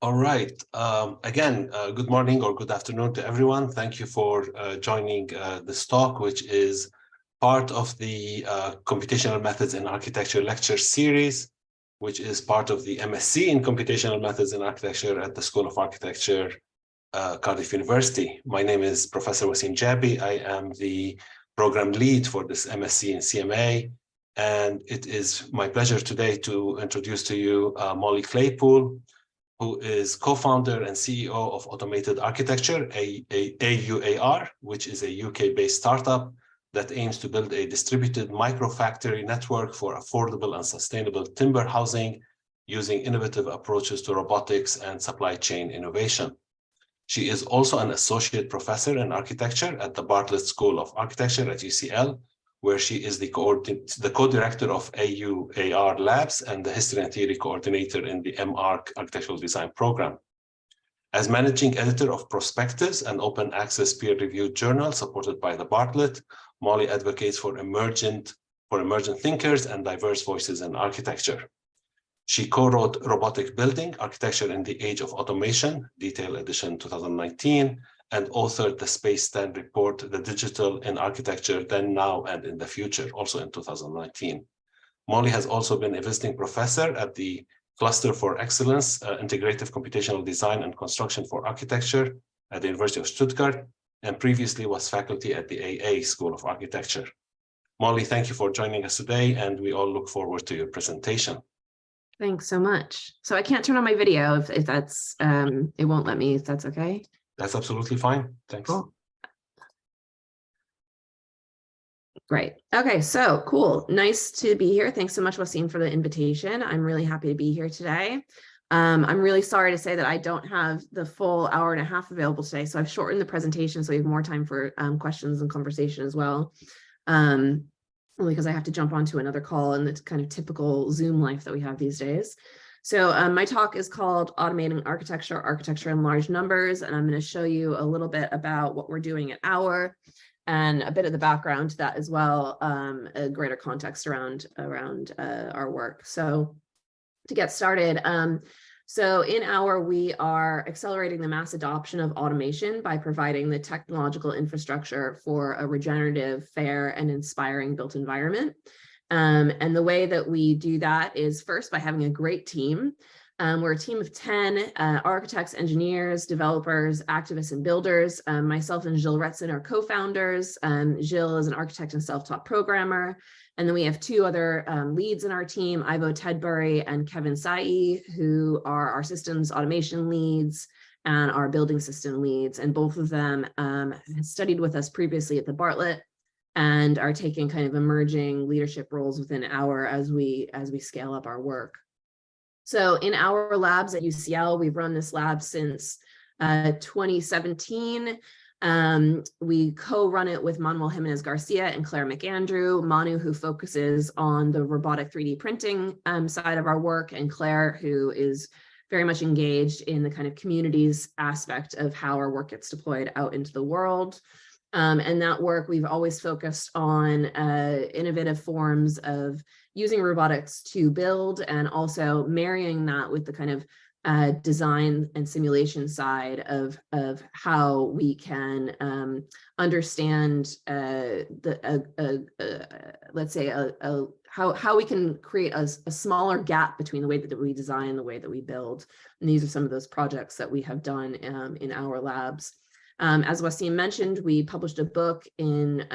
All right. Again, good morning or good afternoon to everyone. Thank you for joining this talk, which is part of the Computational Methods in Architecture lecture series, which is part of the MSc in Computational Methods in Architecture at the School of Architecture, Cardiff University. My name is Professor Wassim Jabi. I am the program lead for this MSc in CMA. And it is my pleasure today to introduce to you Mollie Claypool, who is co-founder and CEO of Automated Architecture, AUAR, which is a UK-based startup that aims to build a distributed microfactory network for affordable and sustainable timber housing using innovative approaches to robotics and supply chain innovation. She is also an associate professor in architecture at the Bartlett School of Architecture at UCL, where she is the co-director of AUAR Labs and the History and Theory Coordinator in the MArch Architectural Design Program. As Managing Editor of Prospectives, an open access peer-reviewed journal supported by the Bartlett, Mollie advocates for emergent thinkers and diverse voices in architecture. She co-wrote Robotic Building, Architecture in the Age of Automation, Detail Edition 2019, and authored the Space Stand report, The Digital in Architecture, Then, Now, and in the Future, also in 2019. Mollie has also been a visiting professor at the Cluster for Excellence, Integrative Computational Design and Construction for Architecture at the University of Stuttgart, and previously was faculty at the AA School of Architecture. Mollie, thank you for joining us today, and we all look forward to your presentation. Thanks so much. So I can't turn on my video if that's, it won't let me, if that's okay. That's absolutely fine. Thanks. Cool. Great. Okay, so cool. Nice to be here. Thanks so much, Wassim, for the invitation. I'm really happy to be here today. I'm really sorry to say that I don't have the full hour and a half available today, so I've shortened the presentation so we have more time for questions and conversation as well. Only because I have to jump onto another call in the kind of typical Zoom life that we have these days. So my talk is called Automating Architecture, Architecture in Large Numbers, and I'm going to show you a little bit about what we're doing at AUAR and a bit of the background to that as well, a greater context around our work. So to get started, so in AUAR, we are accelerating the mass adoption of automation by providing the technological infrastructure for a regenerative, fair, and inspiring built environment. And the way that we do that is first by having a great team. We're a team of 10 architects, engineers, developers, activists, and builders. Myself and Gilles Retzin are co-founders. Gilles is an architect and self-taught programmer. And then we have two other leads in our team, Ivo Tedbury and Kevin Sai, who are our systems automation leads and our building system leads. And both of them studied with us previously at the Bartlett and are taking kind of emerging leadership roles within AUAR as we scale up our work. So in our labs at UCL, we've run this lab since 2017. We co-run it with Manuel Jimenez Garcia and Claire McAndrew. Manu, who focuses on the robotic 3D printing side of our work, and Claire, who is very much engaged in the kind of communities aspect of how our work gets deployed out into the world. And that work, we've always focused on innovative forms of using robotics to build and also marrying that with the kind of design and simulation side of how we can understand let's say how we can create a smaller gap between the way that we design and the way that we build. And these are some of those projects that we have done in our labs. As Wassim mentioned, we published a book in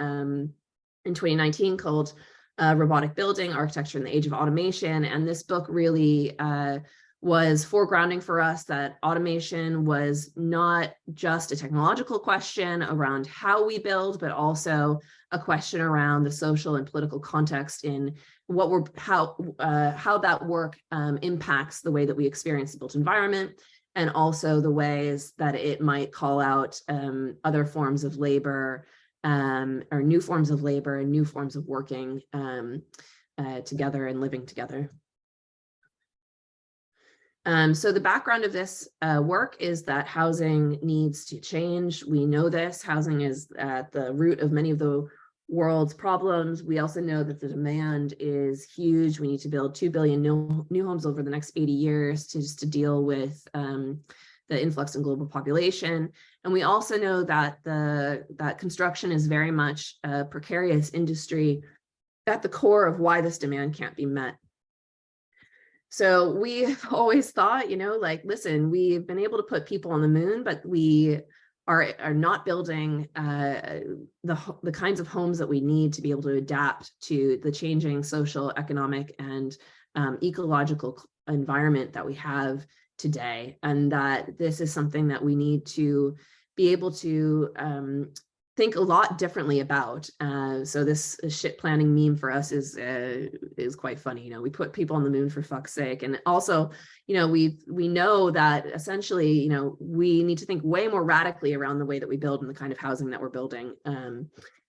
2019 called Robotic Building, Architecture in the Age of Automation. And this book really was foregrounding for us that automation was not just a technological question around how we build, but also a question around the social and political context in how that work impacts the way that we experience the built environment, and also the ways that it might call out other forms of labor or new forms of labor and new forms of working together and living together. So the background of this work is that housing needs to change. We know this. Housing is at the root of many of the world's problems. We also know that the demand is huge. We need to build 2 billion new homes over the next 80 years to deal with the influx in global population. And we also know that that construction is very much a precarious industry at the core of why this demand can't be met. So we've always thought, like, listen, we've been able to put people on the moon, but we are not building the kinds of homes that we need to be able to adapt to the changing social, economic, and ecological environment that we have today. And that this is something that we need to be able to think a lot differently about. So this ship planning meme for us is quite funny. We put people on the moon for fuck's sake. And also, we know that essentially, we need to think way more radically around the way that we build and the kind of housing that we're building.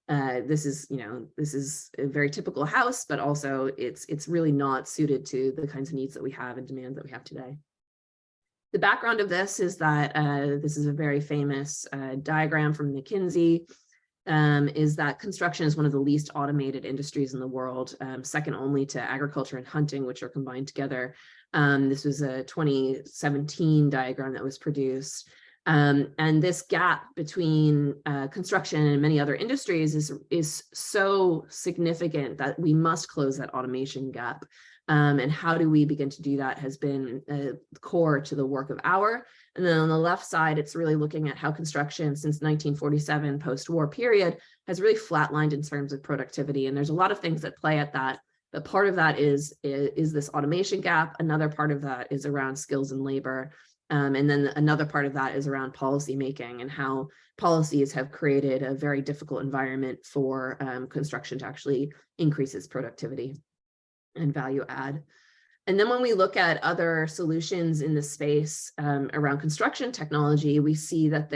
This is a very typical house, but also it's really not suited to the kinds of needs that we have and demands that we have today. The background of this is that this is a very famous diagram from McKinsey, is that construction is one of the least automated industries in the world, second only to agriculture and hunting, which are combined together. This was a 2017 diagram that was produced. And this gap between construction and many other industries is so significant that we must close that automation gap. And how do we begin to do that has been core to the work of AUAR. And then on the left side, it's really looking at how construction since 1947 post-war period has really flatlined in terms of productivity. And there's a lot of things that play at that. But part of that is this automation gap. Another part of that is around skills and labor. And then another part of that is around policy making and how policies have created a very difficult environment for construction to actually increase its productivity and value add. And then when we look at other solutions in the space around construction technology, we see that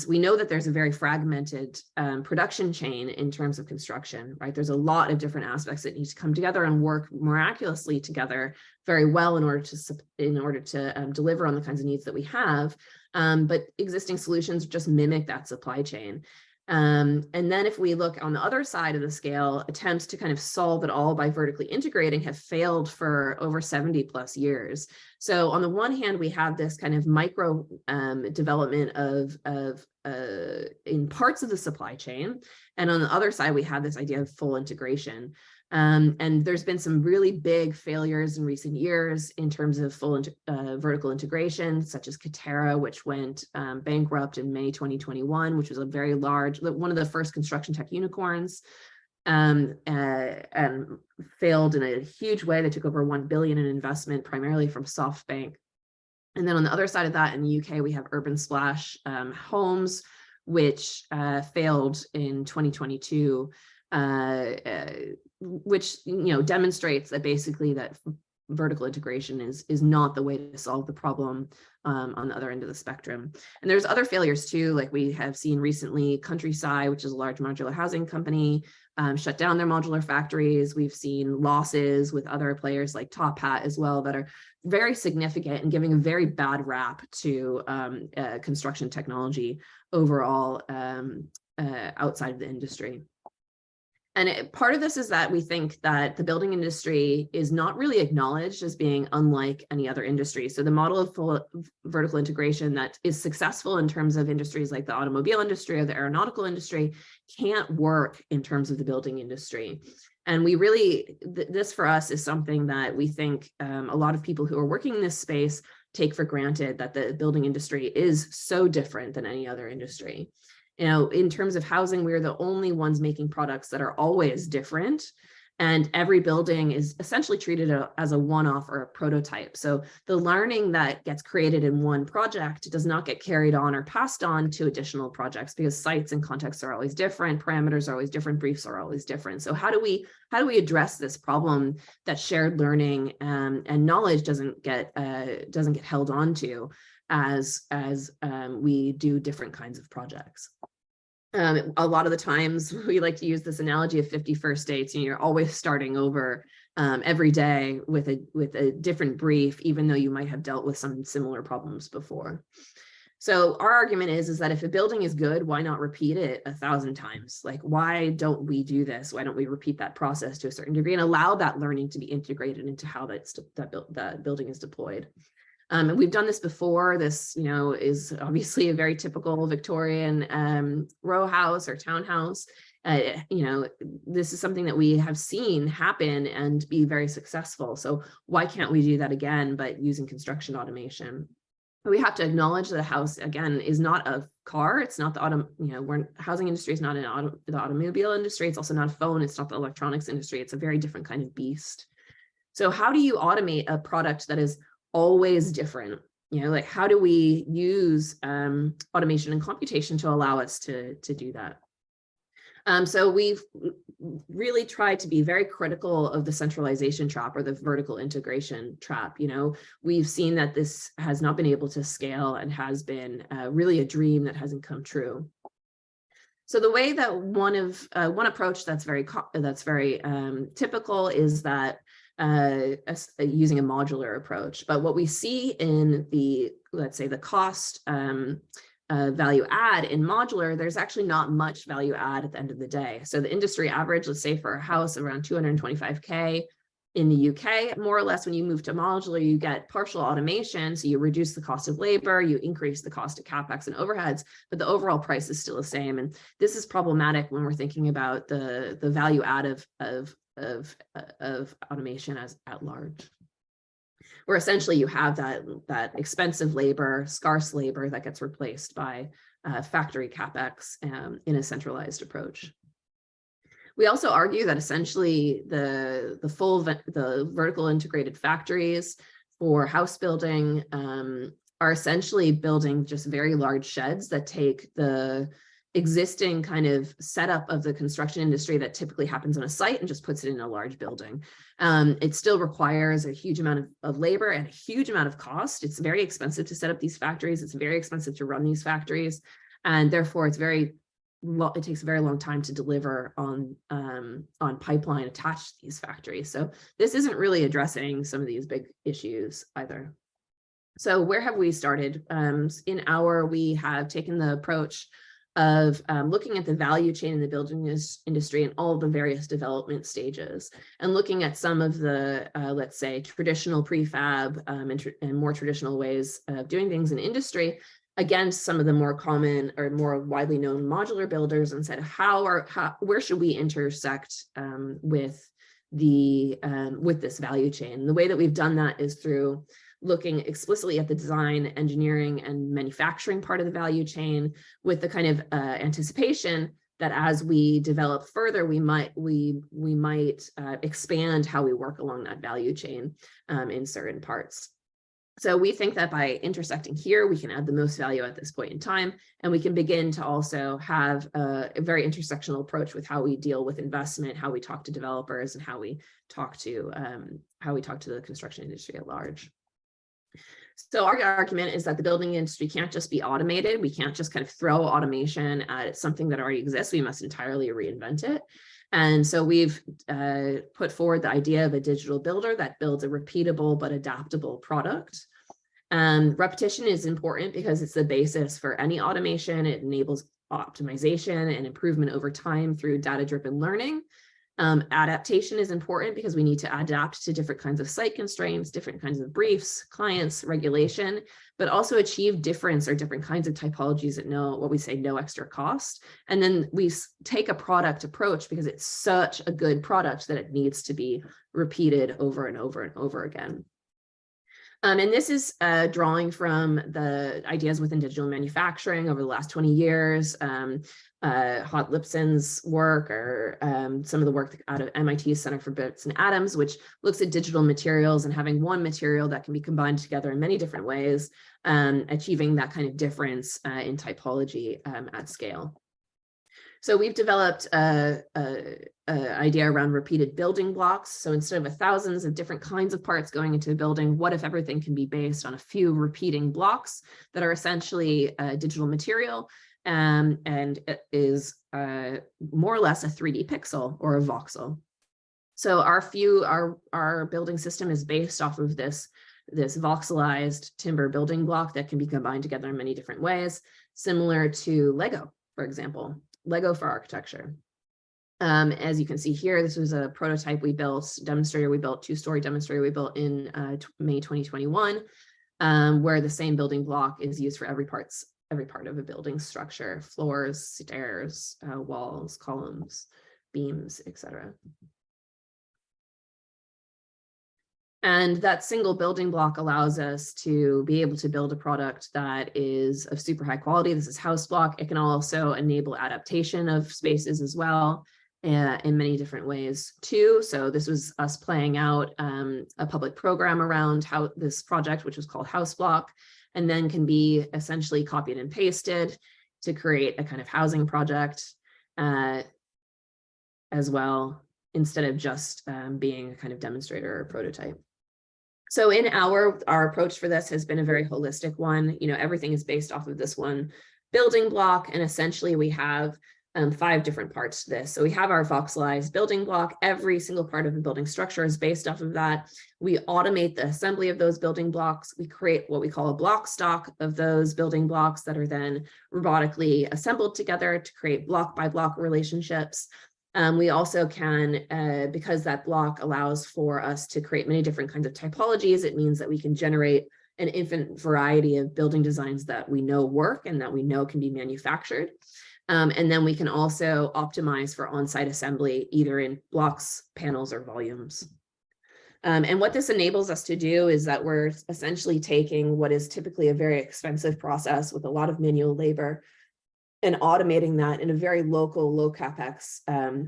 we know that there's a very fragmented production chain in terms of construction, right? There's a lot of different aspects that need to come together and work miraculously together very well in order to deliver on the kinds of needs that we have. But existing solutions just mimic that supply chain. And then if we look on the other side of the scale, attempts to kind of solve it all by vertically integrating have failed for over 70 plus years. So on the one hand, we have this kind of micro development in parts of the supply chain. And on the other side, we have this idea of full integration. And there's been some really big failures in recent years in terms of full vertical integration, such as Katera, which went bankrupt in May 2021, which was a very large, one of the first construction tech unicorns, and failed in a huge way. They took over $1 billion in investment, primarily from SoftBank. And then on the other side of that, in the UK, we have Urban Splash Homes, which failed in 2022. Which demonstrates that basically that vertical integration is not the way to solve the problem on the other end of the spectrum. And there's other failures too, like we have seen recently, Countryside, which is a large modular housing company, shut down their modular factories. We've seen losses with other players like Top Hat as well that are very significant and giving a very bad rap to construction technology overall outside of the industry. And part of this is that we think that the building industry is not really acknowledged as being unlike any other industry. So the model of full vertical integration that is successful in terms of industries like the automobile industry or the aeronautical industry can't work in terms of the building industry. And we really, this for us is something that we think a lot of people who are working in this space take for granted, that the building industry is so different than any other industry. In terms of housing, we're the only ones making products that are always different. And every building is essentially treated as a one-off or a prototype. So the learning that gets created in one project does not get carried on or passed on to additional projects, because sites and contexts are always different, parameters are always different, briefs are always different. So how do we address this problem that shared learning and knowledge doesn't get held on to as we do different kinds of projects? A lot of the times we like to use this analogy of 50 first dates, and you're always starting over every day with a different brief, even though you might have dealt with some similar problems before. So our argument is that if a building is good, why not repeat it 1,000 times? Like, why don't we do this? Why don't we repeat that process to a certain degree and allow that learning to be integrated into how that building is deployed? And we've done this before. This, is obviously a very typical Victorian row house or townhouse. This is something that we have seen happen and be very successful. So why can't we do that again, but using construction automation? We have to acknowledge that a house, again, is not a car. It's not the housing industry is not the automobile industry. It's also not a phone. It's not the electronics industry. It's a very different kind of beast. So how do you automate a product that is always different? Like, how do we use automation and computation to allow us to do that? So we've really tried to be very critical of the centralization trap or the vertical integration trap. We've seen that this has not been able to scale and has been really a dream that hasn't come true. So the way that one approach that's very typical is that using a modular approach. But what we see in let's say the cost value add in modular, there's actually not much value add at the end of the day. So the industry average, let's say for a house around 225K in the UK, more or less when you move to modular, you get partial automation. So you reduce the cost of labor, you increase the cost of CapEx and overheads, but the overall price is still the same. And this is problematic when we're thinking about the value add of automation at large, where essentially you have that expensive labor, scarce labor that gets replaced by factory CapEx in a centralized approach. We also argue that essentially the vertical integrated factories for house building are essentially building just very large sheds that take the existing kind of setup of the construction industry that typically happens on a site and just puts it in a large building. It still requires a huge amount of labor and a huge amount of cost. It's very expensive to set up these factories. It's very expensive to run these factories. And therefore it takes a very long time to deliver on pipeline attached to these factories. So this isn't really addressing some of these big issues either. So where have we started? In AUAR, we have taken the approach of looking at the value chain in the building industry and all the various development stages, and looking at some of the, let's say, traditional prefab and more traditional ways of doing things in industry against some of the more common or more widely known modular builders, and said, where should we intersect with this value chain? The way that we've done that is through looking explicitly at the design, engineering, and manufacturing part of the value chain, with the kind of anticipation that as we develop further, we might expand how we work along that value chain in certain parts. So we think that by intersecting here, we can add the most value at this point in time, and we can begin to also have a very intersectional approach with how we deal with investment, how we talk to developers, and how we talk to the construction industry at large. So our argument is that the building industry can't just be automated. We can't just kind of throw automation at something that already exists. We must entirely reinvent it. And so we've put forward the idea of a digital builder that builds a repeatable but adaptable product. Repetition is important because it's the basis for any automation. It enables optimization and improvement over time through data-driven learning. Adaptation is important because we need to adapt to different kinds of site constraints, different kinds of briefs, clients, regulation, but also achieve difference or different kinds of typologies at no extra cost. And then we take a product approach because it's such a good product that it needs to be repeated over and over and over again. And this is drawing from the ideas within digital manufacturing over the last 20 years. Hot Lipson's work, or some of the work out of MIT's Center for Bits and Atoms, which looks at digital materials and having one material that can be combined together in many different ways, achieving that kind of difference in typology at scale. So we've developed an idea around repeated building blocks. So instead of thousands of different kinds of parts going into a building, what if everything can be based on a few repeating blocks that are essentially a digital material, and it is more or less a 3D pixel or a voxel. So our building system is based off of this this voxelized timber building block that can be combined together in many different ways, similar to Lego, for example, Lego for architecture. As you can see here, this was a prototype we built, demonstrator we built, two-story demonstrator we built in May 2021, where the same building block is used for every part of a building structure: floors, stairs, walls, columns, beams, etc. And that single building block allows us to be able to build a product that is of super high quality. This is house block. It can also enable adaptation of spaces as well, in many different ways too. So this was us playing out a public program around how this project, which was called House Block, and then can be essentially copied and pasted to create a kind of housing project as well, instead of just being a kind of demonstrator or prototype. So in our approach for this has been a very holistic one. You know, everything is based off of this one building block, and essentially we have 5 different parts to this. So we have our voxelized building block. Every single part of the building structure is based off of that. We automate the assembly of those building blocks. We create what we call a block stock of those building blocks that are then robotically assembled together to create block by block relationships. We also can, because that block allows for us to create many different kinds of typologies, it means that we can generate an infinite variety of building designs that we know work and that we know can be manufactured. And then we can also optimize for on-site assembly, either in blocks, panels, or volumes. And what this enables us to do is that we're essentially taking what is typically a very expensive process with a lot of manual labor and automating that in a very local, low capex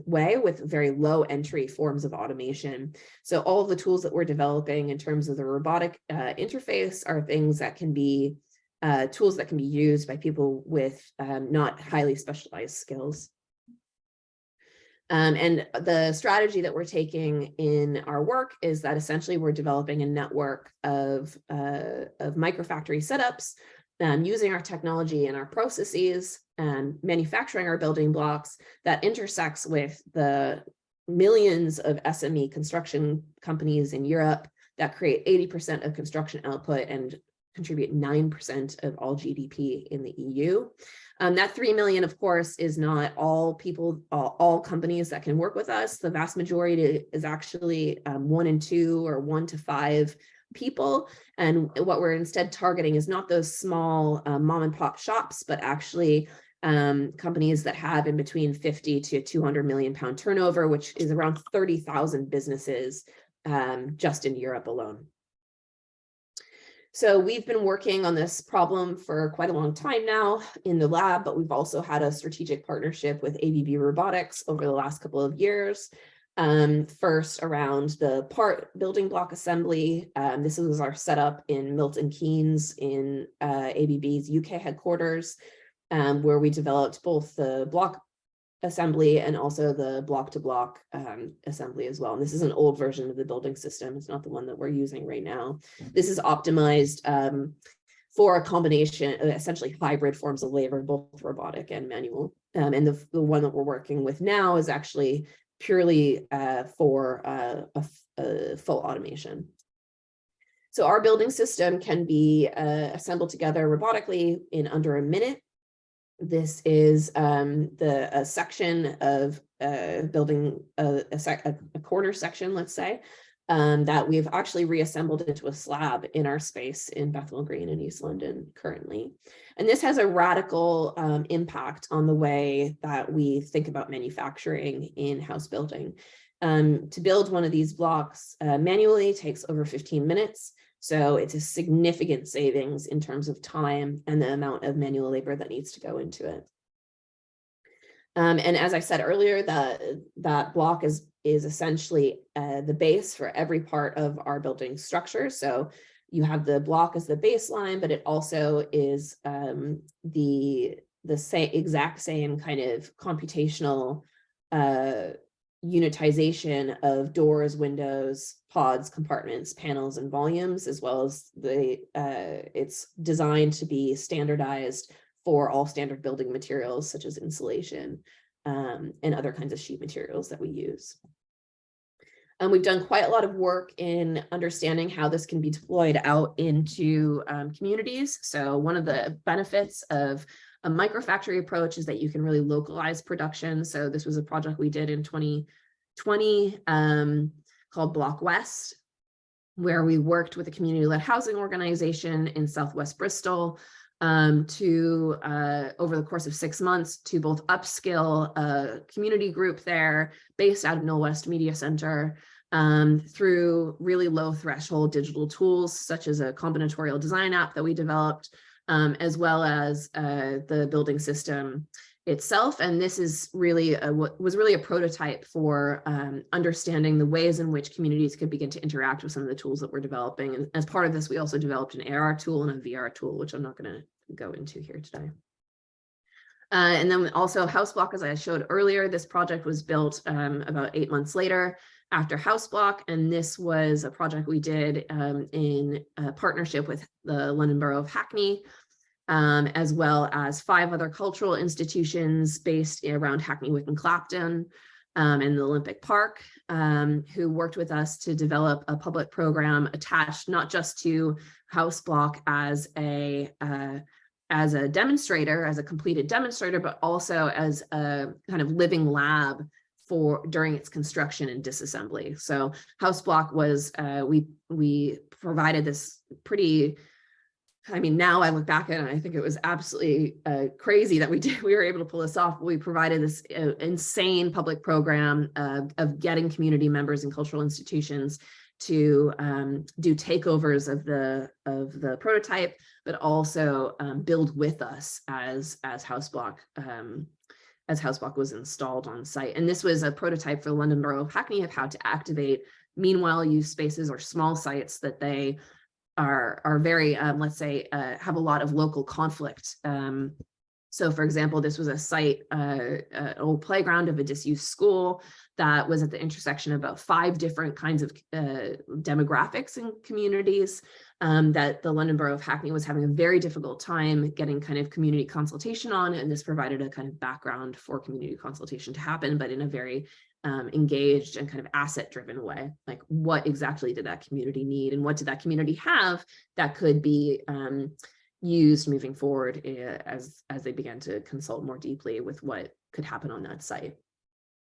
way with very low entry forms of automation. So all of the tools that we're developing in terms of the robotic interface are things that can be tools that can be used by people with not highly specialized skills. And the strategy that we're taking in our work is that essentially we're developing a network of microfactory setups, using our technology and our processes and manufacturing our building blocks that intersects with the millions of SME construction companies in Europe that create 80% of construction output and contribute 9% of all GDP in the EU. That 3 million, of course, is not all people, all companies that can work with us. The vast majority is actually 1 in 2 or 1 to 5 people. And what we're instead targeting is not those small mom and pop shops, but actually companies that have in between 50 to 200 million pound turnover, which is around 30,000 businesses just in Europe alone. So we've been working on this problem for quite a long time now in the lab, but we've also had a strategic partnership with ABB Robotics over the last couple of years. First around the part building block assembly. This was our setup in Milton Keynes in ABB's UK headquarters, where we developed both the block assembly and also the block-to-block assembly as well. And this is an old version of the building system. It's not the one that we're using right now. This is optimized for a combination of essentially hybrid forms of labor, both robotic and manual. And the one that we're working with now is actually purely for a full automation. So our building system can be assembled together robotically in under a minute. This is a section of building, a corner section, let's say, that we've actually reassembled into a slab in our space in Bethnal Green in East London currently. And this has a radical impact on the way that we think about manufacturing in house building. To build one of these blocks manually takes over 15 minutes. So it's a significant savings in terms of time and the amount of manual labor that needs to go into it. And as I said earlier, that block is essentially the base for every part of our building structure. So you have the block as the baseline, but it also is the exact same kind of computational unitization of doors, windows, pods, compartments, panels, and volumes, as well as it's designed to be standardized for all standard building materials, such as insulation and other kinds of sheet materials that we use. And we've done quite a lot of work in understanding how this can be deployed out into communities. So one of the benefits of a microfactory approach is that you can really localize production. So this was a project we did in 2020 called Block West, where we worked with a community-led housing organization in Southwest Bristol to over the course of 6 months to both upskill a community group there based out of Mill West Media Center through really low threshold digital tools, such as a combinatorial design app that we developed, as well as the building system itself. And this is really what was really a prototype for understanding the ways in which communities could begin to interact with some of the tools that we're developing. And as part of this, we also developed an AR tool and a VR tool, which I'm not going to go into here today. And then also Houseblock, as I showed earlier, this project was built about 8 months later after Houseblock. And this was a project we did in partnership with the London Borough of Hackney, as well as 5 other cultural institutions based around Hackney, Wick, and Clapton, and the Olympic Park, who worked with us to develop a public program attached not just to Houseblock as a demonstrator, as a completed demonstrator, but also as a kind of living lab during its construction and disassembly. So Houseblock was, we provided this pretty, I mean, now I look back at it and I think it was absolutely crazy that we were able to pull this off. We provided this insane public program of getting community members and cultural institutions to do takeovers of the prototype, but also build with us as Houseblock was installed on site. And this was a prototype for the London Borough of Hackney of how to activate meanwhile use spaces or small sites that they are very, let's say, have a lot of local conflict. So for example, this was a site, an old playground of a disused school that was at the intersection of about 5 different kinds of demographics and communities that the London Borough of Hackney was having a very difficult time getting kind of community consultation on. And this provided a kind of background for community consultation to happen, but in a very engaged and kind of asset-driven way. Like, what exactly did that community need, and what did that community have that could be used moving forward as they began to consult more deeply with what could happen on that site.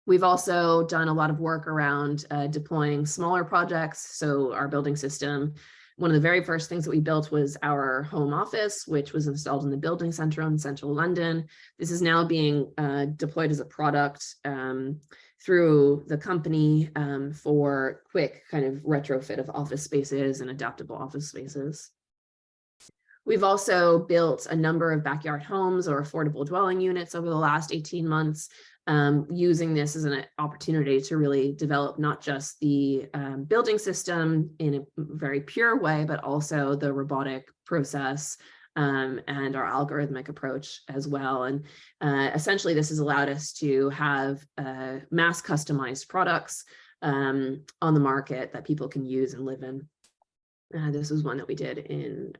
We've also done a lot of work around deploying smaller projects. So our building system, one of the very first things that we built was our home office, which was installed in the building center in central London. This is now being deployed as a product through the company for quick kind of retrofit of office spaces and adaptable office spaces. We've also built a number of backyard homes or affordable dwelling units over the last 18 months, using this as an opportunity to really develop not just the building system in a very pure way, but also the robotic process and our algorithmic approach as well. And essentially, this has allowed us to have mass customized products on the market that people can use and live in. This was one that we did in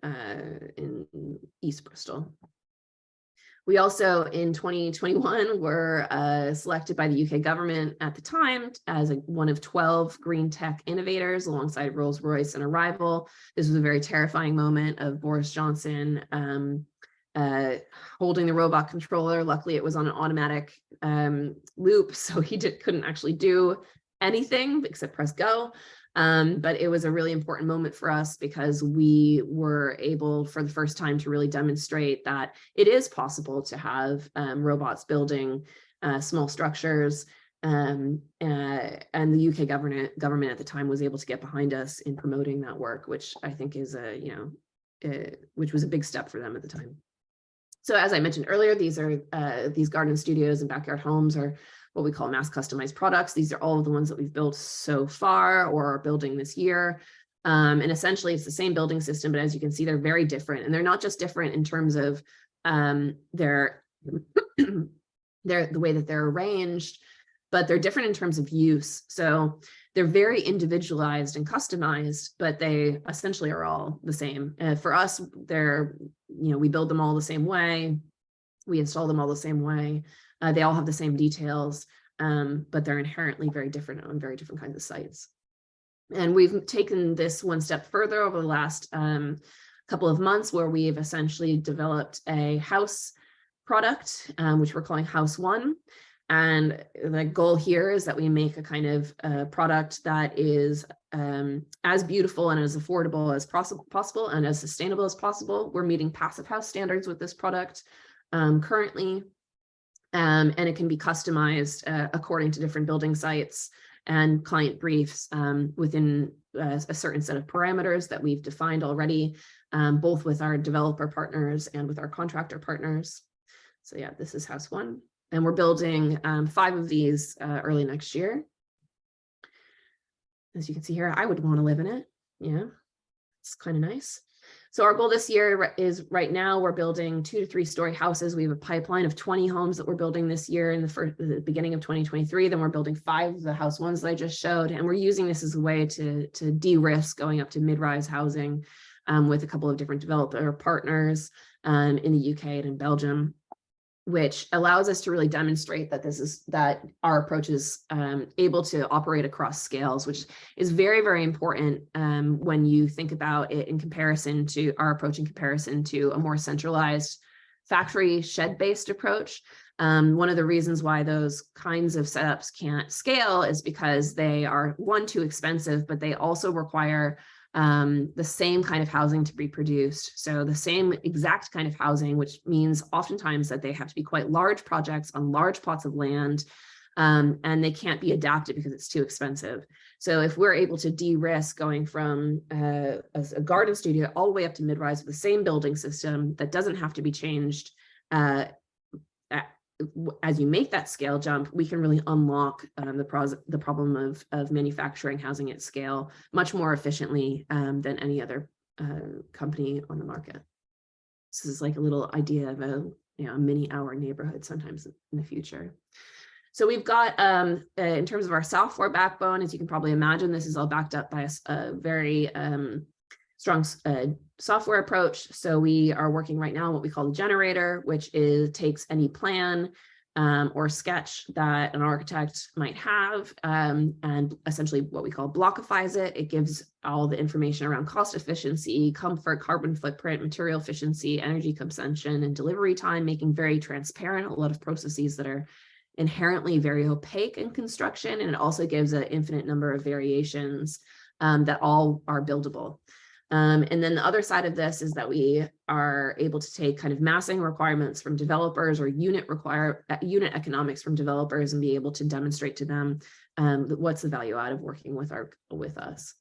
East Bristol. We also, in 2021, were selected by the UK government at the time as one of 12 green tech innovators alongside Rolls-Royce and Arrival. This was a very terrifying moment of Boris Johnson holding the robot controller. Luckily, it was on an automatic loop, so he couldn't actually do anything except press go. But it was a really important moment for us because we were able for the first time to really demonstrate that it is possible to have robots building small structures. And the UK government at the time was able to get behind us in promoting that work, which I think is which was a big step for them at the time. So as I mentioned earlier, these garden studios and backyard homes are what we call mass customized products. These are all of the ones that we've built so far or are building this year. And essentially it's the same building system, but as you can see, they're very different. And they're not just different in terms of the way that they're arranged, but they're different in terms of use. So they're very individualized and customized, but they essentially are all the same. For us, we build them all the same way. We install them all the same way. They all have the same details, but they're inherently very different on very different kinds of sites. And we've taken this one step further over the last couple of months, where we've essentially developed a house product, which we're calling House One. And the goal here is that we make a kind of product that is as beautiful and as affordable as possible and as sustainable as possible. We're meeting Passive House standards with this product currently, and it can be customized according to different building sites and client briefs within a certain set of parameters that we've defined already, both with our developer partners and with our contractor partners. So yeah, this is House One. And we're building 5 of these early next year. As you can see here, I would want to live in it. Yeah, it's kind of nice. So our goal this year is, right now we're building 2 to 3 story houses. We have a pipeline of 20 homes that we're building this year in the beginning of 2023. Then we're building 5 of the House Ones that I just showed. And we're using this as a way to de-risk going up to mid-rise housing with a couple of different developer partners in the UK and in Belgium, which allows us to really demonstrate that our approach is able to operate across scales, which is very, very important when you think about it in comparison to our approach, in comparison to a more centralized factory shed-based approach. One of the reasons why those kinds of setups can't scale is because they are, one, too expensive, but they also require the same kind of housing to be produced. So the same exact kind of housing, which means oftentimes that they have to be quite large projects on large plots of land, and they can't be adapted because it's too expensive. So if we're able to de-risk going from a garden studio all the way up to mid-rise with the same building system that doesn't have to be changed as you make that scale jump, we can really unlock the problem of manufacturing housing at scale much more efficiently than any other company on the market. This is like a little idea of a mini hour neighborhood sometimes in the future. So we've got, in terms of our software backbone, as you can probably imagine, this is all backed up by a very strong software approach. So we are working right now on what we call the generator, which takes any plan or sketch that an architect might have, and essentially what we call blockifies it. It gives all the information around cost efficiency, comfort, carbon footprint, material efficiency, energy consumption, and delivery time, making very transparent a lot of processes that are inherently very opaque in construction. And it also gives an infinite number of variations that all are buildable. And then the other side of this is that we are able to take kind of massing requirements from developers or unit economics from developers and be able to demonstrate to them what's the value out of working with us.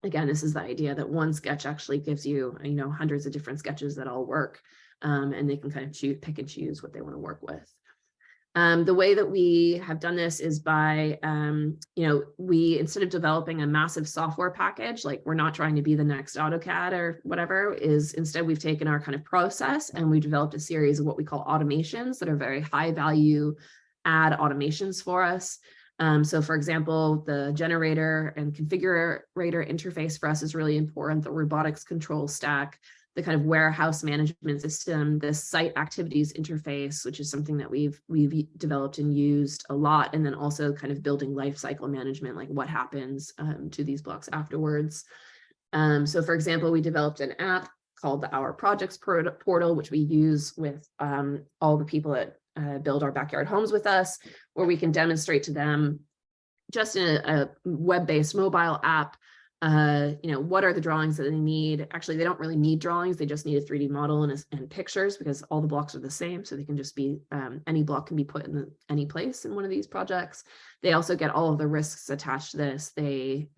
Again, this is the idea that one sketch actually gives you, hundreds of different sketches that all work, and they can kind of pick and choose what they want to work with. The way that we have done this is by, we, instead of developing a massive software package, like we're not trying to be the next AutoCAD or whatever, instead we've taken our kind of process and we developed a series of what we call automations that are very high value add automations for us. So for example, the generator and configurator interface for us is really important, the robotics control stack, the kind of warehouse management system, the site activities interface, which is something that we've developed and used a lot, and then also kind of building life cycle management, like what happens to these blocks afterwards. So for example, we developed an app called the AUAR Projects portal, which we use with all the people that build our backyard homes with us, where we can demonstrate to them just in a web-based mobile app, what are the drawings that they need. Actually, they don't really need drawings. They just need a 3D model and pictures, because all the blocks are the same. So they can just be, any block can be put in any place in one of these projects. They also get all of the risks attached to this. They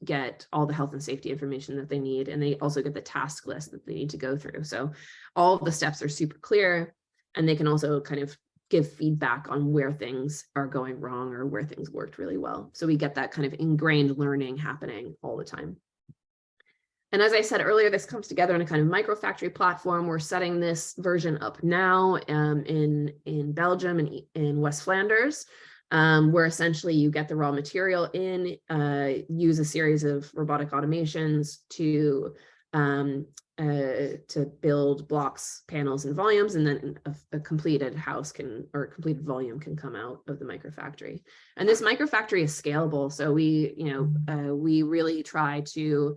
get all the health and safety information that they need. And they also get the task list that they need to go through. So all of the steps are super clear, and they can also kind of give feedback on where things are going wrong or where things worked really well. So we get that kind of ingrained learning happening all the time. And as I said earlier, this comes together in a kind of microfactory platform. We're setting this version up now in Belgium and in West Flanders, where essentially you get the raw material in, use a series of robotic automations to to build blocks, panels, and volumes, and then a completed house or completed volume can come out of the microfactory. And this microfactory is scalable, so we really try to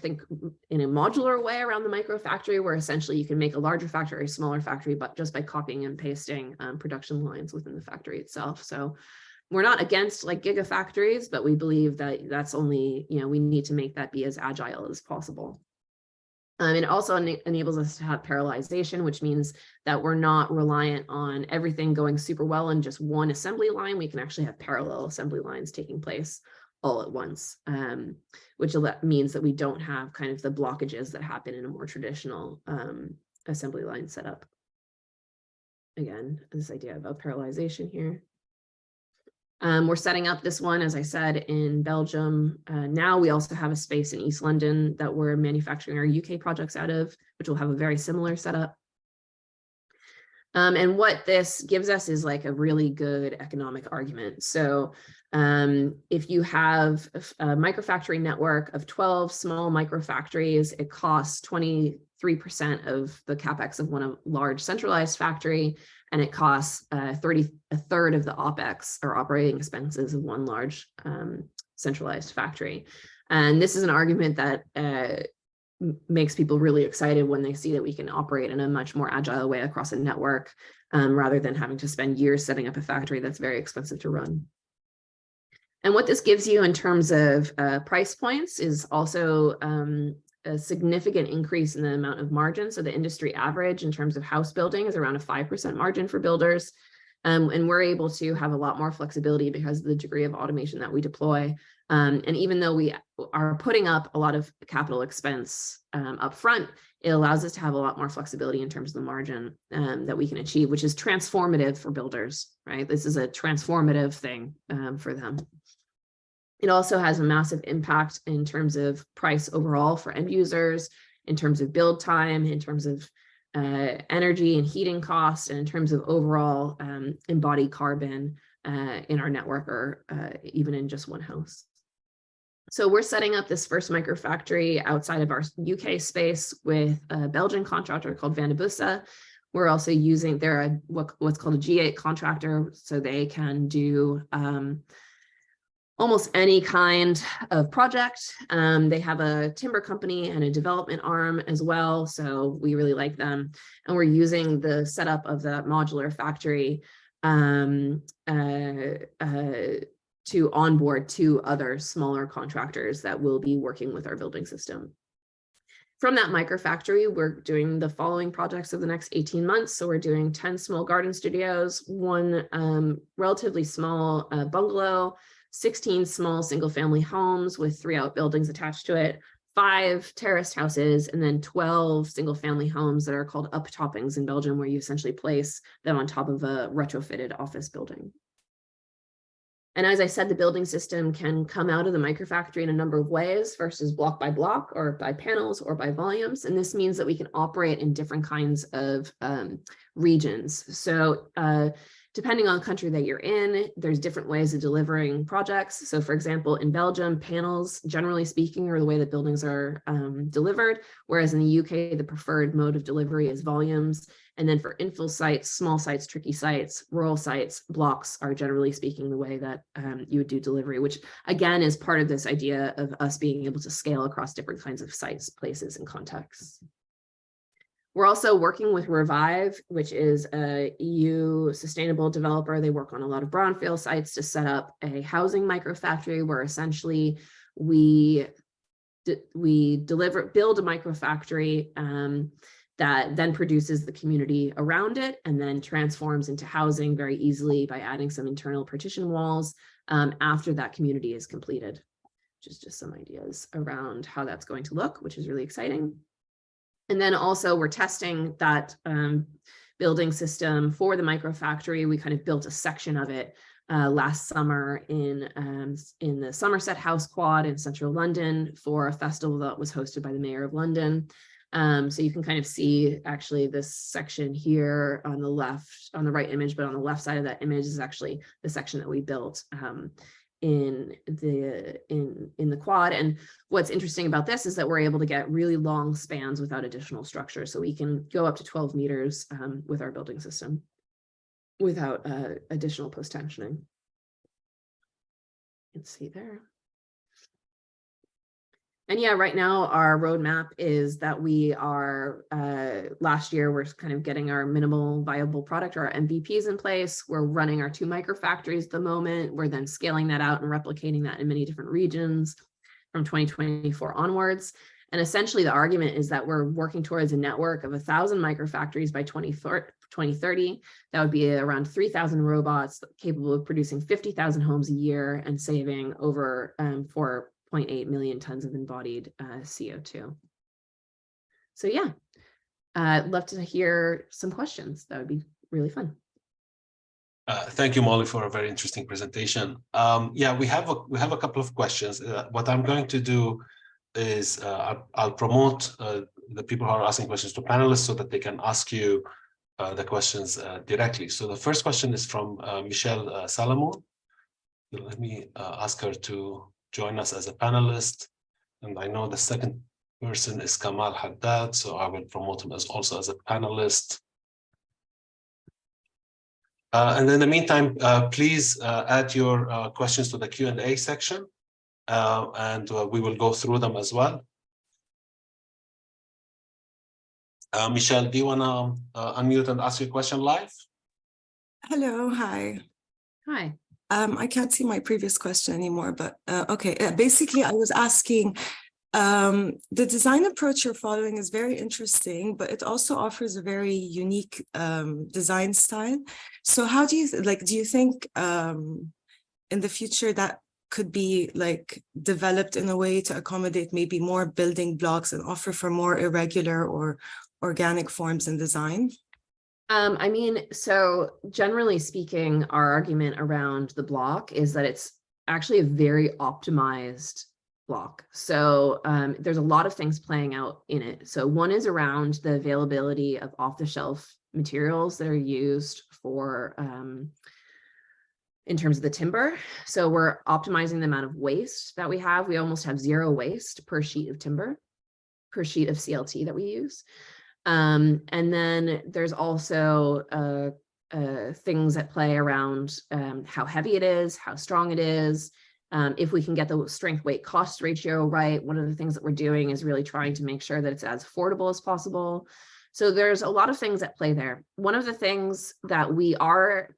think in a modular way around the microfactory, where essentially you can make a larger factory or a smaller factory, but just by copying and pasting production lines within the factory itself. So we're not against like gigafactories, but we believe that that's only, we need to make that be as agile as possible. It also enables us to have parallelization, which means that we're not reliant on everything going super well in just one assembly line. We can actually have parallel assembly lines taking place all at once, which means that we don't have kind of the blockages that happen in a more traditional assembly line setup. Again, this idea about parallelization here. We're setting up this one, as I said, in Belgium. Now we also have a space in East London that we're manufacturing our UK projects out of, which will have a very similar setup. And what this gives us is like a really good economic argument. So if you have a microfactory network of 12 small microfactories, it costs 23% of the capex of one large centralized factory, and it costs a third of the OPEX or operating expenses of one large centralized factory. And this is an argument that makes people really excited when they see that we can operate in a much more agile way across a network, rather than having to spend years setting up a factory that's very expensive to run. And what this gives you in terms of price points is also a significant increase in the amount of margin. So the industry average in terms of house building is around a 5% margin for builders. And we're able to have a lot more flexibility because of the degree of automation that we deploy. And even though we are putting up a lot of capital expense up front, it allows us to have a lot more flexibility in terms of the margin that we can achieve, which is transformative for builders, right? This is a transformative thing for them. It also has a massive impact in terms of price overall for end users, in terms of build time, in terms of energy and heating costs, and in terms of overall embodied carbon in our network, or even in just one house. So we're setting up this first microfactory outside of our UK space with a Belgian contractor called Van de Busse. We're also using, they're what's called a G8 contractor, so they can do almost any kind of project. They have a timber company and a development arm as well, so we really like them. And we're using the setup of the modular factory to onboard 2 other smaller contractors that will be working with our building system. From that microfactory, we're doing the following projects over the next 18 months. So we're doing 10 small garden studios, 1 relatively small bungalow, 16 small single-family homes with 3 outbuildings attached to it, 5 terraced houses, and then 12 single-family homes that are called uptoppings in Belgium, where you essentially place them on top of a retrofitted office building. And as I said, the building system can come out of the microfactory in a number of ways versus block by block, or by panels, or by volumes. And this means that we can operate in different kinds of regions. So depending on the country that you're in, there's different ways of delivering projects. So for example, in Belgium, panels, generally speaking, are the way that buildings are delivered, whereas in the UK, the preferred mode of delivery is volumes. And then for infill sites, small sites, tricky sites, rural sites, blocks are generally speaking the way that you would do delivery, which again is part of this idea of us being able to scale across different kinds of sites, places, and contexts. We're also working with Revive, which is a EU sustainable developer. They work on a lot of brownfield sites to set up a housing microfactory where essentially we build a microfactory that then produces the community around it and then transforms into housing very easily by adding some internal partition walls after that community is completed, which is just some ideas around how that's going to look, which is really exciting. And then also we're testing that building system for the microfactory. We kind of built a section of it last summer in the Somerset House Quad in central London for a festival that was hosted by the Mayor of London. So you can kind of see actually this section here on the left, on the right image, but on the left side of that image is actually the section that we built the quad. And what's interesting about this is that we're able to get really long spans without additional structure. So we can go up to 12 meters with our building system without additional post-tensioning. Let's see there. And yeah, right now our roadmap is that we are, last year, we're kind of getting our minimal viable product, or our MVPs in place. We're running our 2 microfactories at the moment. We're then scaling that out and replicating that in many different regions from 2024 onwards. And essentially the argument is that we're working towards a network of 1,000 microfactories by 2030. That would be around 3,000 robots capable of producing 50,000 homes a year and saving over 4.8 million tons of embodied CO2. So yeah, I'd love to hear some questions. That would be really fun. Thank you, Molly, for a very interesting presentation. Yeah, we have a couple of questions. What I'm going to do is I'll promote the people who are asking questions to panelists so that they can ask you the questions directly. So the first question is from Michelle Salomon. Let me ask her to join us as a panelist. And I know the second person is Kamal Haddad, so I will promote him also as a panelist. And in the meantime, please add your questions to the Q&A section, and we will go through them as well. Michelle, do you want to unmute and ask your question live? Hello, hi. Hi. I can't see my previous question anymore, but okay. Basically, I was asking, the design approach you're following is very interesting, but it also offers a very unique design style. So how do you, do you think in the future that could be developed in a way to accommodate maybe more building blocks and offer for more irregular or organic forms in design? I mean, so generally speaking, our argument around the block is that it's actually a very optimized block. So there's a lot of things playing out in it. So one is around the availability of off-the-shelf materials that are used for in terms of the timber. So we're optimizing the amount of waste that we have. We almost have 0 waste per sheet of timber, per sheet of CLT that we use. And then there's also things at play around how heavy it is, how strong it is. If we can get the strength weight cost ratio right, one of the things that we're doing is really trying to make sure that it's as affordable as possible. So there's a lot of things at play there. One of the things that we are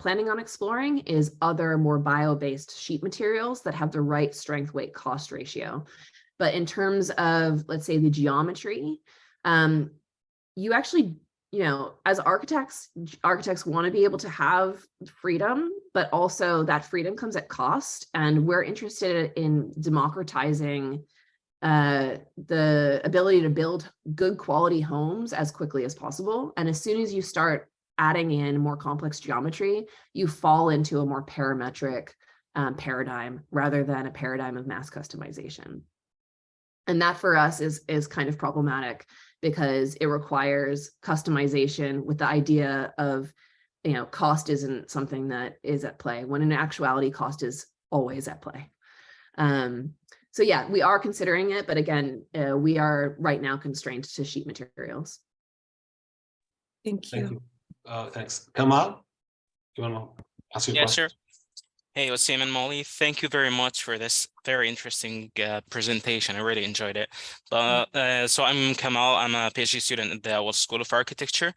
planning on exploring is other more bio-based sheet materials that have the right strength weight cost ratio. But in terms of, let's say, the geometry, you actually, as architects want to be able to have freedom, but also that freedom comes at cost. And we're interested in democratizing the ability to build good quality homes as quickly as possible. And as soon as you start adding in more complex geometry, you fall into a more parametric paradigm rather than a paradigm of mass customization. And that for us is kind of problematic because it requires customization with the idea of, cost isn't something that is at play, when in actuality, cost is always at play. So yeah, we are considering it, but again, we are right now constrained to sheet materials. Thank you. Thank you. Thanks. Kamal, do you want to ask your question? Sure. Hey, Wassim and Molly, thank you very much for this very interesting presentation. I really enjoyed it. So I'm Kamal. I'm a PhD student at the AUAR School of Architecture.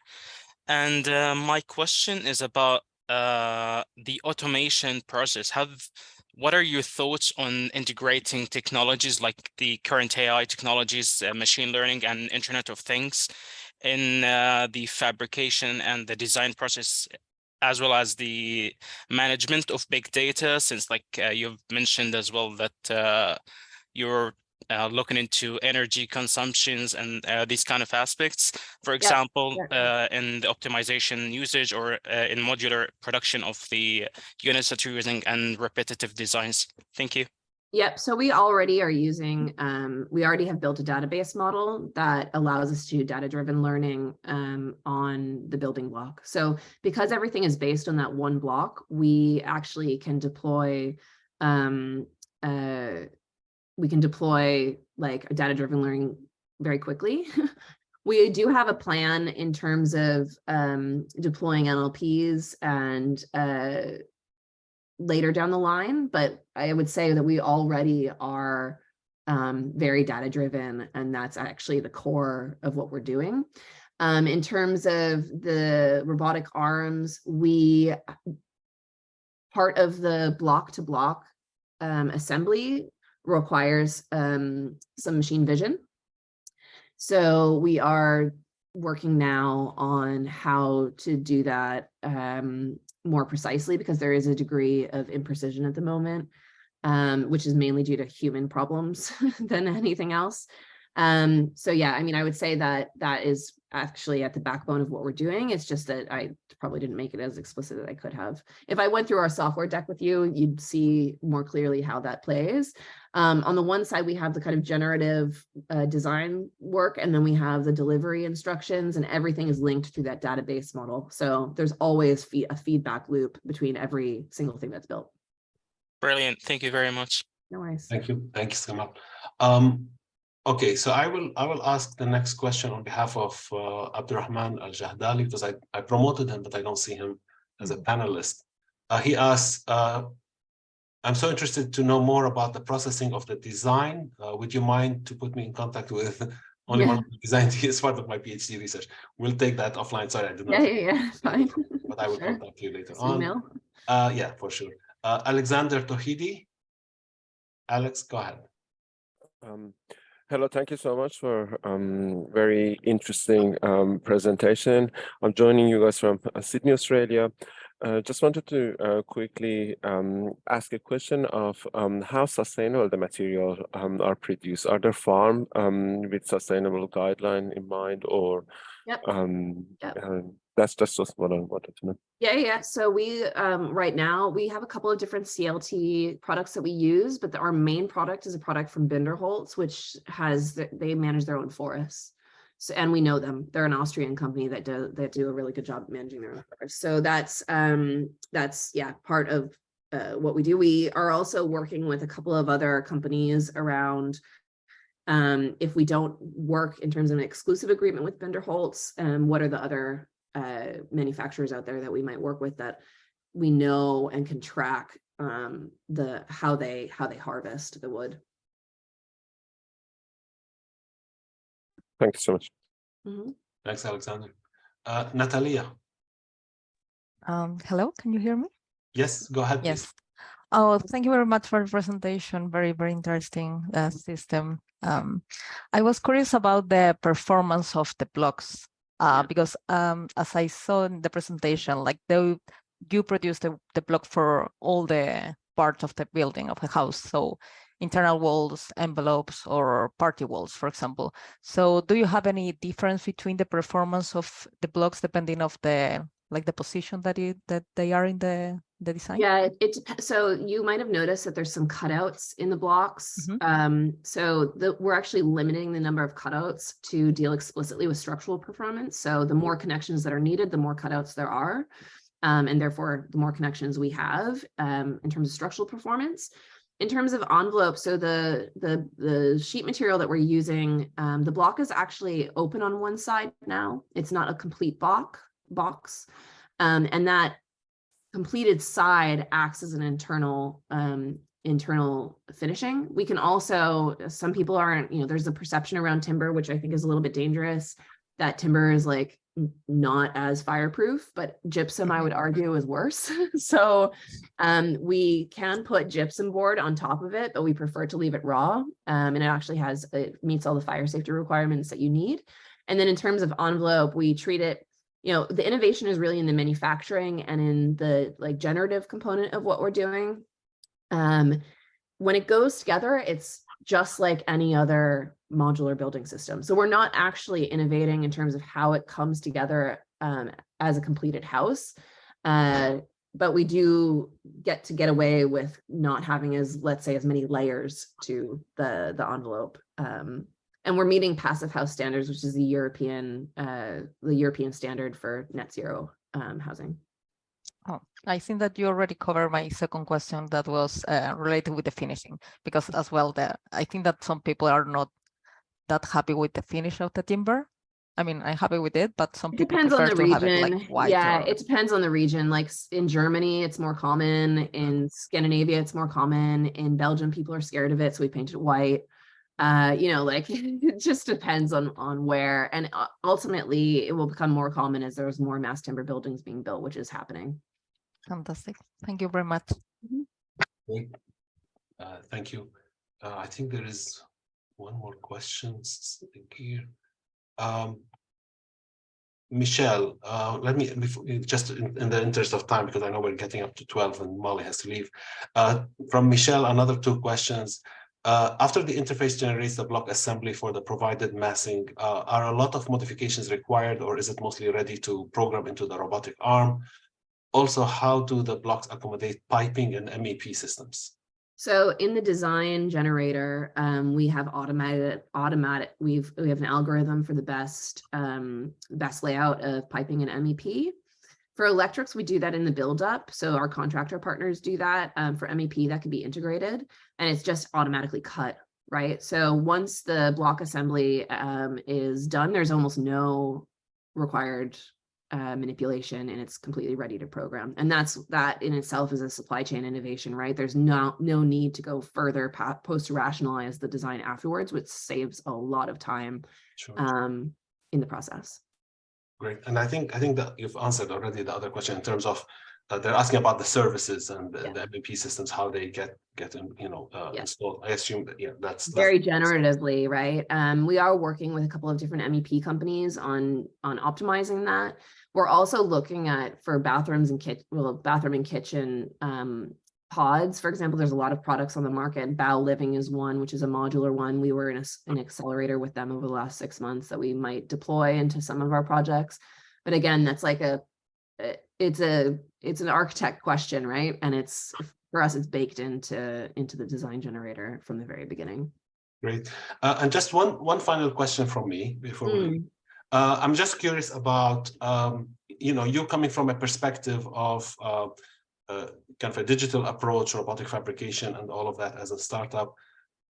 And my question is about the automation process. What are your thoughts on integrating technologies like the current AI technologies, machine learning and Internet of Things in the fabrication and the design process, as well as the management of big data, since you've mentioned as well that you're looking into energy consumptions and these kind of aspects, for example, in the optimization usage or in modular production of the units that you're using and repetitive designs. Thank you. Yep. So we already are using, we already have built a database model that allows us to do data-driven learning on the building block. So because everything is based on that one block, we actually can deploy we can deploy like a data-driven learning very quickly. We do have a plan in terms of deploying NLPs and later down the line, but I would say that we already are very data-driven, and that's actually the core of what we're doing. In terms of the robotic arms, part of the block-to-block assembly requires some machine vision. So we are working now on how to do that more precisely, because there is a degree of imprecision at the moment, which is mainly due to human problems than anything else. So yeah, I mean, I would say that that is actually at the backbone of what we're doing. It's just that I probably didn't make it as explicit as I could have. If I went through our software deck with you, you'd see more clearly how that plays. On the one side, we have the kind of generative design work, and then we have the delivery instructions, and everything is linked through that database model. So there's always a feedback loop between every single thing that's built. Brilliant. Thank you very much. No worries. Thank you, Samal. Okay, so I will ask the next question on behalf of Abdurrahman Al-Jahdali, because I promoted him, but I don't see him as a panelist. He asks, I'm so interested to know more about the processing of the design. Would you mind to put me in contact with only one of the design team as part of my PhD research? We'll take that offline. Sorry, I did not. Yeah, fine. But I will Sure. contact you later Just on. email. Yeah, for sure. Alexander Tohidi. Alex, go ahead. Hello, thank you so much for very interesting presentation. I'm joining you guys from Sydney, Australia. Just wanted to quickly ask a question of how sustainable the materials are produced. Are they farmed with sustainable guideline in mind, or Yep. that's just what I wanted to know. Yeah. So we right now we have a couple of different CLT products that we use, but our main product is a product from Binderholz, which they manage their own forests. So, and we know them. They're an Austrian company that do a really good job managing their own forests. So that's part of what we do. We are also working with a couple of other companies around. If we don't work in terms of an exclusive agreement with Binderholz, what are the other manufacturers out there that we might work with that we know and can track how they harvest the wood. Thank you so much. Mm-hmm. Thanks, Alexander. Natalia. Hello, can you hear me? Yes, go ahead. Yes. Please. Oh, thank you very much for the presentation. Very, very interesting system. I was curious about the performance of the blocks because as I saw in the presentation, like you produce the block for all the parts of the building of the house. So internal walls, envelopes, or party walls, for example. So do you have any difference between the performance of the blocks depending of the position that they are in the design? Yeah, so you might have noticed that there's some cutouts in the blocks. Mm-hmm. We're actually limiting the number of cutouts to deal explicitly with structural performance. So the more connections that are needed, the more cutouts there are, and therefore the more connections we have in terms of structural performance. In terms of envelope, so the sheet material that we're using, the block is actually open on one side now. It's not a complete box, and that completed side acts as an internal finishing. We can also, some people aren't, there's a perception around timber, which I think is a little bit dangerous, that timber is like not as fireproof, but gypsum, I would argue, is worse. So we can put gypsum board on top of it, but we prefer to leave it raw. And it meets all the fire safety requirements that you need. And then in terms of envelope, we treat it, the innovation is really in the manufacturing and in the generative component of what we're doing. When it goes together, it's just like any other modular building system. So we're not actually innovating in terms of how it comes together as a completed house, but we do get away with not having let's say, as many layers to the envelope. And we're meeting passive house standards, which is the European standard for net zero housing. Oh, I think that you already covered my second question that was related with the finishing, because as well, I think that some people are not that happy with the finish of the timber. I mean, I'm happy with it, but some It people depends on prefer the to have it like region. white. Yeah, or... it depends on the region. Like in Germany, it's more common. In Scandinavia, it's more common. In Belgium, people are scared of it, so we paint it white. You know, like it just depends on where. And ultimately, it will become more common as there's more mass timber buildings being built, which is happening. Fantastic. Thank you very much. Great. Thank you. I think there is one more question here. Michelle, let me, just in the interest of time, because I know we're getting up to 12 and Molly has to leave. From Michelle, another 2 questions. After the interface generates the block assembly for the provided massing, are a lot of modifications required, or is it mostly ready to program into the robotic arm? Also, how do the blocks accommodate piping and MEP systems? So in the design generator, we have we have an algorithm for the best layout of piping and MEP. For electrics, we do that in the build-up. So our contractor partners do that. For MEP, that can be integrated, and it's just automatically cut, right? So once the block assembly is done, there's almost no required manipulation, and it's completely ready to program. And that in itself is a supply chain innovation, right? There's no need to go further post to rationalize the design afterwards, which saves a lot of time in the process. Great. And I think that you've answered already the other question in terms of they're asking about the services and the MEP systems, how they get installed. I assume that that's very generatively, right? We are working with a couple of different MEP companies on optimizing that. We're also looking at for bathrooms and bathroom and kitchen pods. For example, there's a lot of products on the market. Bow Living is one, which is a modular one. We were in an accelerator with them over the last 6 months that we might deploy into some of our projects. But again, that's like it's an architect question, right? And it's, for us, it's baked into the design generator from the very beginning. Great. And just one final question from me before we leave. I'm just curious about, you coming from a perspective of kind of a digital approach, robotic fabrication, and all of that as a startup.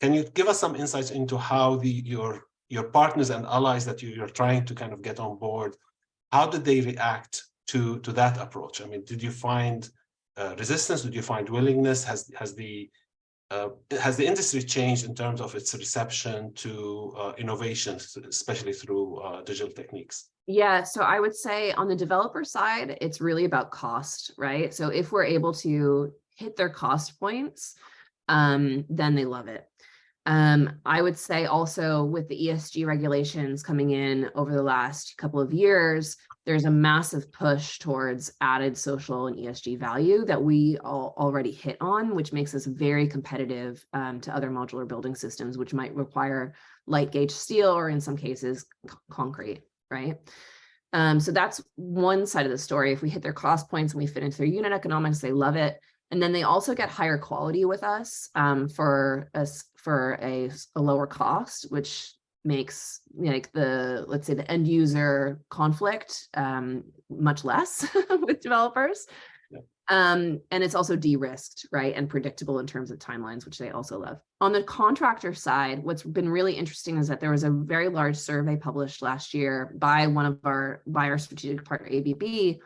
Can you give us some insights into how your partners and allies that you're trying to kind of get on board, how did they react to that approach? I mean, did you find resistance? Did you find willingness? Has the industry changed in terms of its reception to innovations, especially through digital techniques? Yeah, so I would say on the developer side, it's really about cost, right? So if we're able to hit their cost points, then they love it. I would say also with the ESG regulations coming in over the last couple of years, there's a massive push towards added social and ESG value that we already hit on, which makes us very competitive to other modular building systems, which might require light gauge steel or in some cases concrete, right? So that's one side of the story. If we hit their cost points and we fit into their unit economics, they love it. And then they also get higher quality with us for a lower cost, which makes like let's say the end user conflict much less with developers. And it's also de-risked, right? And predictable in terms of timelines, which they also love. On the contractor side, what's been really interesting is that there was a very large survey published last year by our strategic partner, ABB,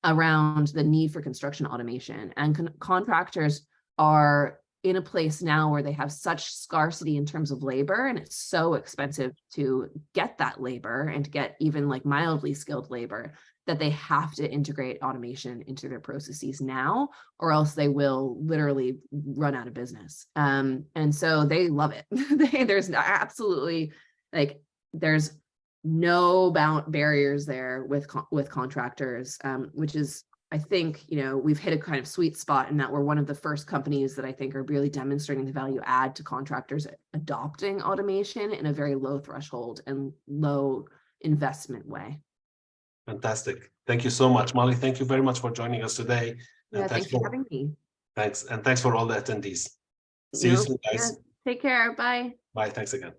around the need for construction automation. And contractors are in a place now where they have such scarcity in terms of labor, and it's so expensive to get that labor and to get even like mildly skilled labor, that they have to integrate automation into their processes now, or else they will literally run out of business. And so they love it. There's absolutely there's no barriers there with contractors, which is, I think, we've hit a kind of sweet spot in that we're one of the first companies that I think are really demonstrating the value add to contractors adopting automation in a very low threshold and low investment way. Fantastic. Thank you so much, Molly. Thank you very much for joining us today. Yeah, thanks for having me. Thanks. And thanks for all the attendees. See you soon, guys. Take care. Bye. Bye. Thanks again.